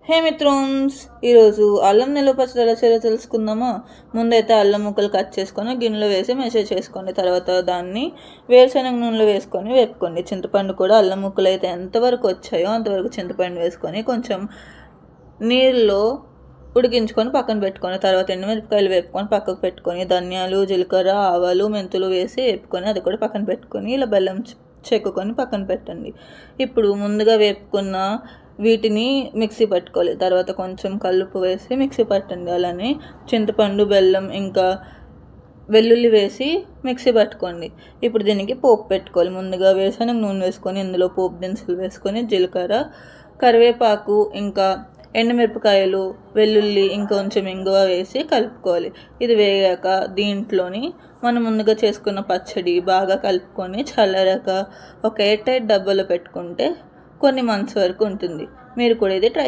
హే మిత్రన్స్, ఈరోజు అల్లం నిల్వ పచ్చడి ఎలా చేయాలో తెలుసుకుందామా. ముందైతే అల్లం ముక్కలు కట్ చేసుకొని గిన్నెలో వేసి మెసేజ్ చేసుకోండి. తర్వాత దాన్ని వేరుశనగ నూనెలో వేసుకొని వేపుకోండి. చింతపండు కూడా అల్లం ముక్కలు అయితే ఎంతవరకు వచ్చాయో అంతవరకు చింతపండు వేసుకొని కొంచెం నీళ్ళలో ఉడికించుకొని పక్కన పెట్టుకొని, తర్వాత ఎండుమిరపకాయలు వేపుకొని పక్కకు పెట్టుకొని, ధనియాలు, జీలకర్ర, ఆవాలు, మెంతులు వేసి వేపుకొని అది కూడా పక్కన పెట్టుకొని, ఇలా బెల్లం చెక్కుకొని పక్కన పెట్టండి. ఇప్పుడు ముందుగా వేపుకున్న వీటిని మిక్సీ పట్టుకోవాలి. తర్వాత కొంచెం కల్లుపు వేసి మిక్సీ పట్టండి. అలానే చింతపండు, బెల్లం, ఇంకా వెల్లుల్లి వేసి మిక్సీ పట్టుకోండి. ఇప్పుడు దీనికి పోపు పెట్టుకోవాలి. ముందుగా వేరుశనగ నూనె వేసుకొని ఇందులో పోపు దినుసులు వేసుకొని జీలకర్ర, కరివేపాకు, ఇంకా ఎండుమిరపకాయలు, వెల్లుల్లి, ఇంకొంచెం ఇంగువ వేసి కలుపుకోవాలి. ఇది వేగాక దీంట్లోని మనం ముందుగా చేసుకున్న పచ్చడి బాగా కలుపుకొని చల్లారాక ఒక ఎయిర్ టైట్ డబ్బాలో పెట్టుకుంటే కొన్ని మంత్స్ వరకు ఉంటుంది. మీరు కూడా ఇది ట్రై